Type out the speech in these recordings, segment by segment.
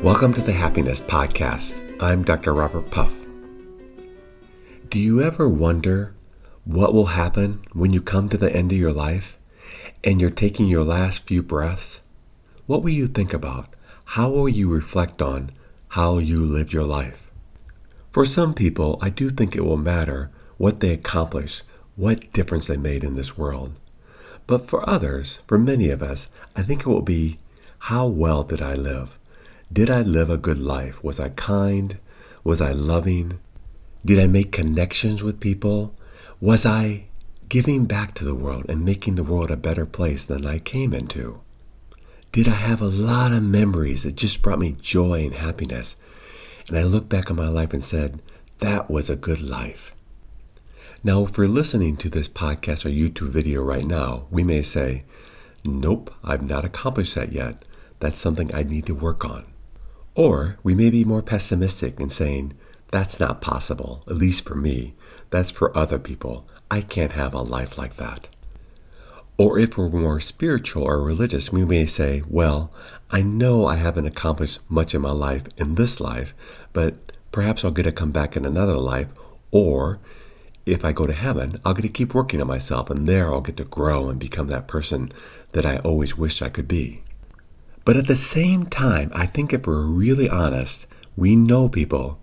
Welcome to the Happiness Podcast. I'm Dr. Robert Puff. Do you ever wonder what will happen when you come to the end of your life and you're taking your last few breaths? What will you think about? How will you reflect on how you lived your life? For some people, I do think it will matter what they accomplished, what difference they made in this world. But for others, for many of us, I think it will be, how well did I live? Did I live a good life? Was I kind? Was I loving? Did I make connections with people? Was I giving back to the world and making the world a better place than I came into? Did I have a lot of memories that just brought me joy and happiness? And I look back on my life and said, that was a good life. Now, if we're listening to this podcast or YouTube video right now, we may say, nope, I've not accomplished that yet. That's something I need to work on. Or we may be more pessimistic in saying, that's not possible, at least for me. That's for other people. I can't have a life like that. Or if we're more spiritual or religious, we may say, well, I know I haven't accomplished much in my life in this life, but perhaps I'll get to come back in another life. Or if I go to heaven, I'll get to keep working on myself, and there I'll get to grow and become that person that I always wished I could be. But at the same time, I think if we're really honest, we know people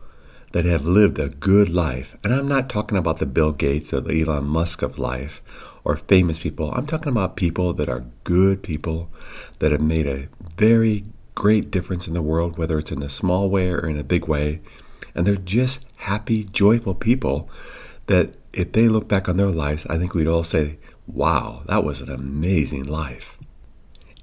that have lived a good life. And I'm not talking about the Bill Gates or the Elon Musk of life or famous people. I'm talking about people that are good people that have made a very great difference in the world, whether it's in a small way or in a big way. And they're just happy, joyful people that if they look back on their lives, I think we'd all say, wow, that was an amazing life.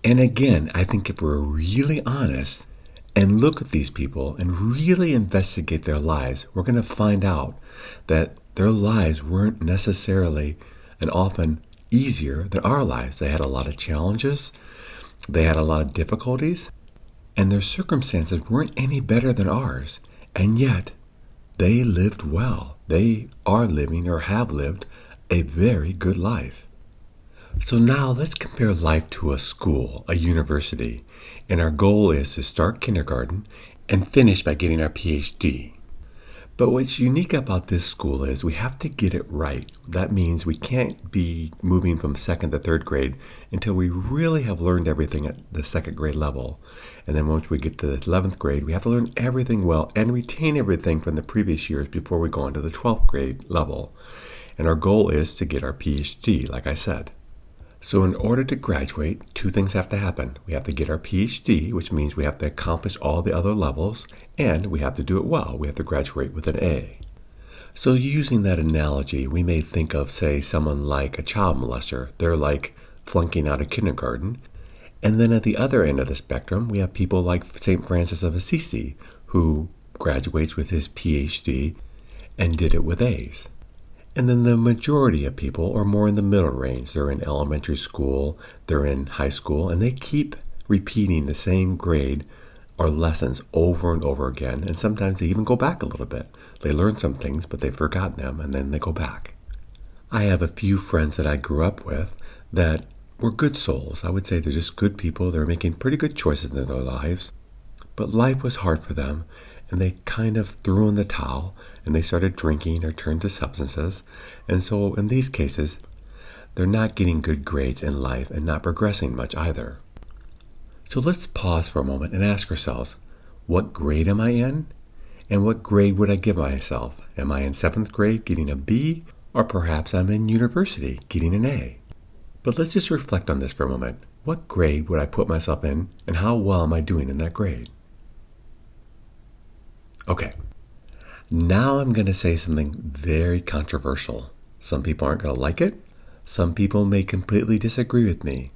And again, I think if we're really honest and look at these people and really investigate their lives, we're going to find out that their lives weren't necessarily and often easier than our lives. They had a lot of challenges, they had a lot of difficulties, and their circumstances weren't any better than ours. And yet, they lived well. They are living or have lived a very good life. So now let's compare life to a school, a university, and our goal is to start kindergarten and finish by getting our PhD. But what's unique about this school is we have to get it right. That means we can't be moving from second to third grade until we really have learned everything at the second grade level. And then once we get to the 11th grade, we have to learn everything well and retain everything from the previous years before we go on to the 12th grade level. And our goal is to get our PhD, like I said. So in order to graduate, two things have to happen. We have to get our PhD, which means we have to accomplish all the other levels, and we have to do it well. We have to graduate with an A. So using that analogy, we may think of, say, someone like a child molester. They're like flunking out of kindergarten. And then at the other end of the spectrum, we have people like St. Francis of Assisi, who graduates with his PhD and did it with A's. And then the majority of people are more in the middle range. They're in elementary school, they're in high school, and they keep repeating the same grade or lessons over and over again. And sometimes they even go back a little bit. They learn some things, but they've forgotten them, and then they go back. I have a few friends that I grew up with that were good souls. I would say they're just good people. They're making pretty good choices in their lives. But life was hard for them, and they kind of threw in the towel, and they started drinking or turned to substances. And so in these cases, they're not getting good grades in life and not progressing much either. So let's pause for a moment and ask ourselves, what grade am I in? And what grade would I give myself? Am I in 7th grade getting a B? Or perhaps I'm in university getting an A? But let's just reflect on this for a moment. What grade would I put myself in, and how well am I doing in that grade? Okay. Now I'm going to say something very controversial. Some people aren't going to like it. Some people may completely disagree with me.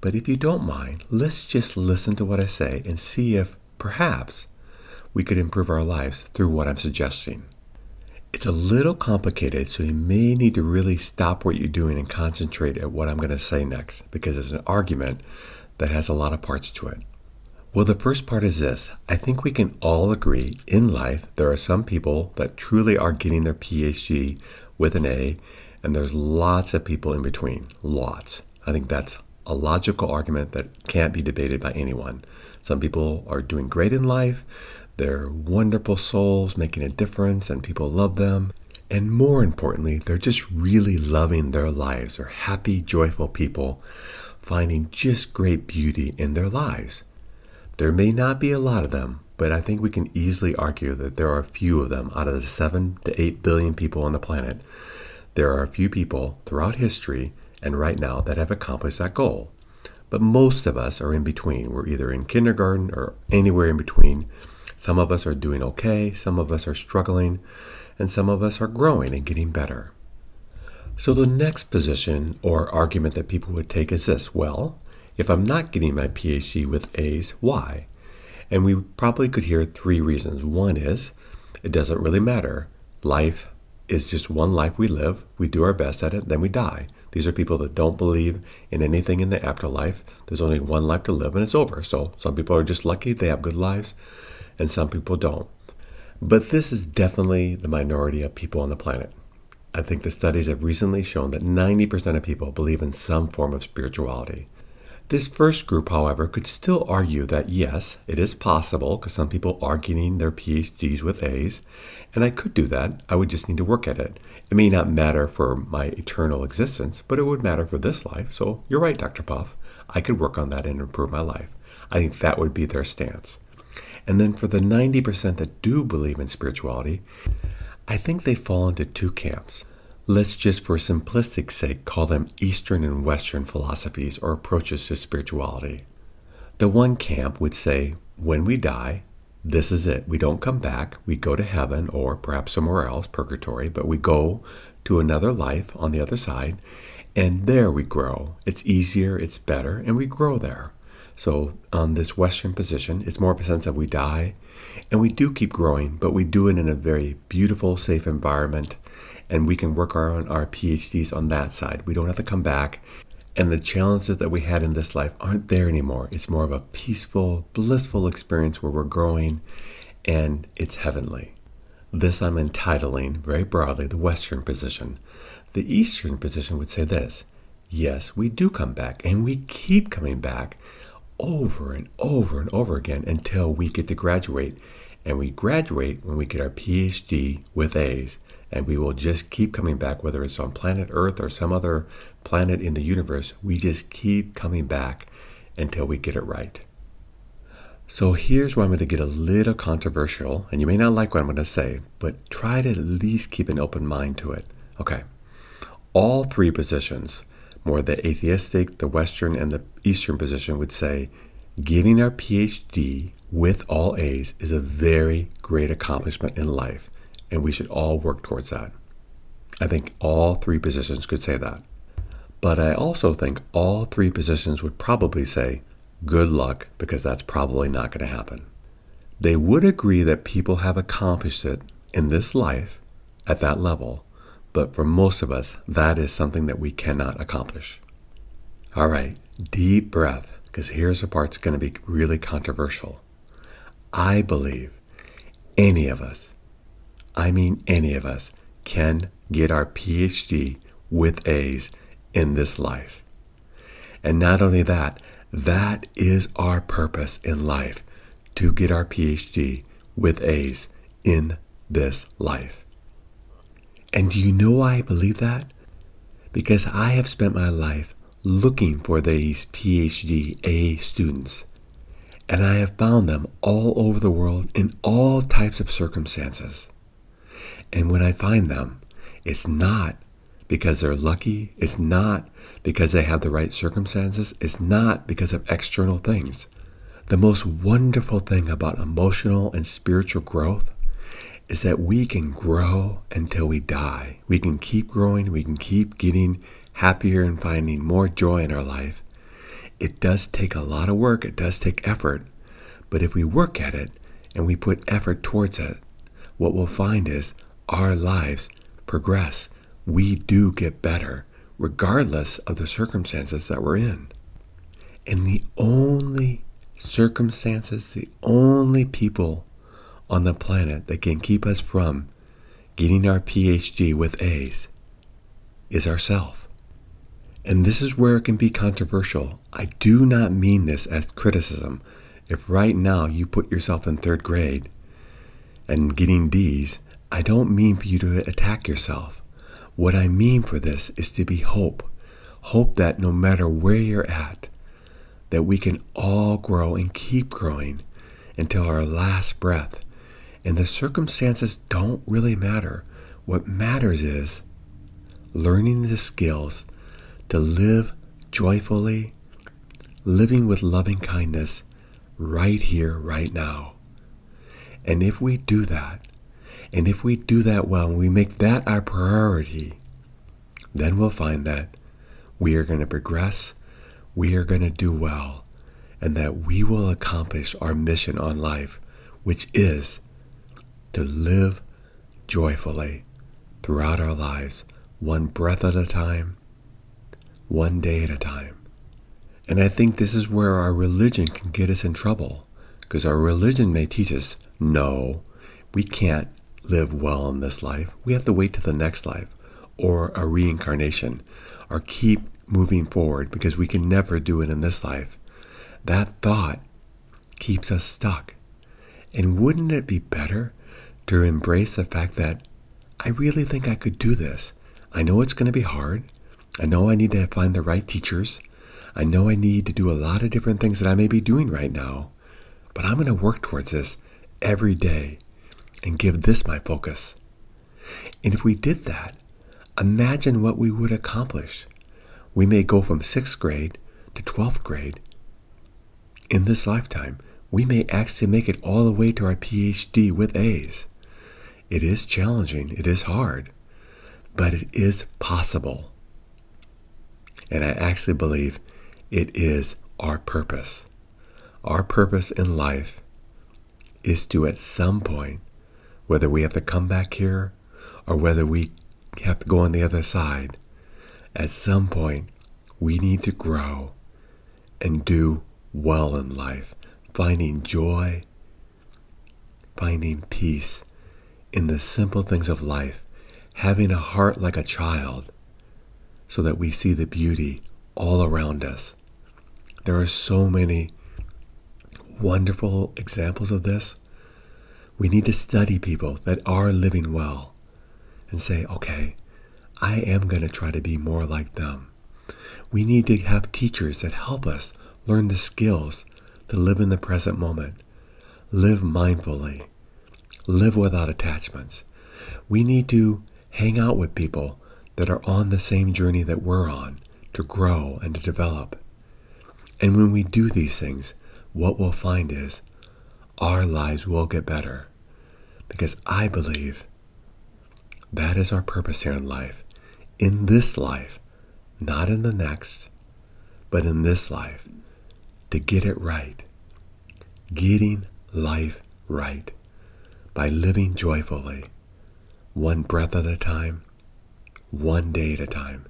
But if you don't mind, let's just listen to what I say and see if, perhaps, we could improve our lives through what I'm suggesting. It's a little complicated, so you may need to really stop what you're doing and concentrate at what I'm going to say next, because it's an argument that has a lot of parts to it. Well, the first part is this. I think we can all agree in life there are some people that truly are getting their PhD with an A, and there's lots of people in between. Lots. I think that's a logical argument that can't be debated by anyone. Some people are doing great in life. They're wonderful souls making a difference and people love them. And more importantly, they're just really loving their lives. They're happy, joyful people finding just great beauty in their lives. There may not be a lot of them, but I think we can easily argue that there are a few of them out of the 7 to 8 billion people on the planet. There are a few people throughout history and right now that have accomplished that goal. But most of us are in between. We're either in kindergarten or anywhere in between. Some of us are doing okay, some of us are struggling, and some of us are growing and getting better. So the next position or argument that people would take is this: well, if I'm not getting my PhD with A's, why? And we probably could hear 3 reasons. One is, it doesn't really matter. Life is just one life we live. We do our best at it, then we die. These are people that don't believe in anything in the afterlife. There's only one life to live and it's over. So some people are just lucky, they have good lives, and some people don't. But this is definitely the minority of people on the planet. I think the studies have recently shown that 90% of people believe in some form of spirituality. This first group, however, could still argue that yes, it is possible because some people are getting their PhDs with A's, and I could do that. I would just need to work at it. It may not matter for my eternal existence, but it would matter for this life. So you're right, Dr. Puff. I could work on that and improve my life. I think that would be their stance. And then for the 90% that do believe in spirituality, I think they fall into 2 camps. Let's just for simplistic sake call them Eastern and Western philosophies or approaches to spirituality. The one camp would say, when we die, this is it. We don't come back. We go to heaven or perhaps somewhere else, purgatory, but we go to another life on the other side, and there we grow. It's easier, it's better, and we grow there. So on this Western position, it's more of a sense of we die, and we do keep growing, but we do it in a very beautiful, safe environment, and we can work on our PhDs on that side. We don't have to come back, and the challenges that we had in this life aren't there anymore. It's more of a peaceful, blissful experience where we're growing, and it's heavenly. This I'm entitling, very broadly, the Western position. The Eastern position would say this: yes, we do come back, and we keep coming back over and over and over again until we get to graduate. And we graduate when we get our PhD with A's. And we will just keep coming back, whether it's on planet Earth or some other planet in the universe. We just keep coming back until we get it right. So here's where I'm going to get a little controversial, and you may not like what I'm going to say, but try to at least keep an open mind to it. Okay, all 3 positions, more the atheistic, the Western, and the Eastern position, would say getting our PhD with all A's is a very great accomplishment in life. And we should all work towards that. I think all 3 positions could say that. But I also think all 3 positions would probably say, good luck, because that's probably not going to happen. They would agree that people have accomplished it in this life at that level, but for most of us, that is something that we cannot accomplish. All right, deep breath, because here's the part that's going to be really controversial. I believe any of us, can get our PhD with A's in this life. And not only that, that is our purpose in life, to get our PhD with A's in this life. And do you know why I believe that? Because I have spent my life looking for these PhD A students, and I have found them all over the world in all types of circumstances. And when I find them, it's not because they're lucky. It's not because they have the right circumstances. It's not because of external things. The most wonderful thing about emotional and spiritual growth is that we can grow until we die. We can keep growing. We can keep getting happier and finding more joy in our life. It does take a lot of work. It does take effort. But if we work at it and we put effort towards it, what we'll find is our lives progress. We do get better, regardless of the circumstances that we're in. And the only circumstances, the only people on the planet that can keep us from getting our PhD with A's is ourself. And this is where it can be controversial. I do not mean this as criticism. If right now you put yourself in third grade and getting D's, I don't mean for you to attack yourself. What I mean for this is to be hope. Hope that no matter where you're at, that we can all grow and keep growing until our last breath. And the circumstances don't really matter. What matters is learning the skills to live joyfully, living with loving kindness right here, right now. And if we do that, and if we do that well, and we make that our priority, then we'll find that we are going to progress, we are going to do well, and that we will accomplish our mission on life, which is to live joyfully throughout our lives, one breath at a time, one day at a time. And I think this is where our religion can get us in trouble, because our religion may teach us, no, we can't live well in this life. We have to wait to the next life, or a reincarnation, or keep moving forward because we can never do it in this life. That thought keeps us stuck. And wouldn't it be better to embrace the fact that I really think I could do this? I know it's going to be hard. I know I need to find the right teachers. I know I need to do a lot of different things that I may be doing right now, but I'm going to work towards this every day and give this my focus. And if we did that, imagine what we would accomplish. We may go from 6th grade to 12th grade. In this lifetime, we may actually make it all the way to our PhD with A's. It is challenging, it is hard, but it is possible. And I actually believe it is our purpose. Our purpose in life is to, at some point, whether we have to come back here or whether we have to go on the other side, at some point, we need to grow and do well in life, finding joy, finding peace in the simple things of life, having a heart like a child so that we see the beauty all around us. There are so many wonderful examples of this. We need to study people that are living well and say, okay, I am going to try to be more like them. We need to have teachers that help us learn the skills to live in the present moment, live mindfully, live without attachments. We need to hang out with people that are on the same journey that we're on to grow and to develop. And when we do these things, what we'll find is our lives will get better, because I believe that is our purpose here in life. In this life, not in the next, but in this life, to get it right. Getting life right by living joyfully, one breath at a time, one day at a time,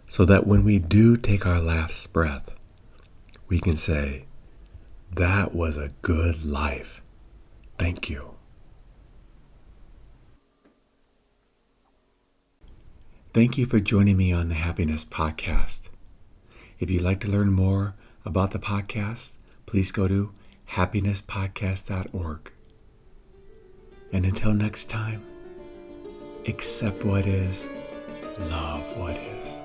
so that when we do take our last breath, we can say, that was a good life. Thank you. Thank you for joining me on the Happiness Podcast. If you'd like to learn more about the podcast, please go to happinesspodcast.org. And until next time, accept what is, love what is.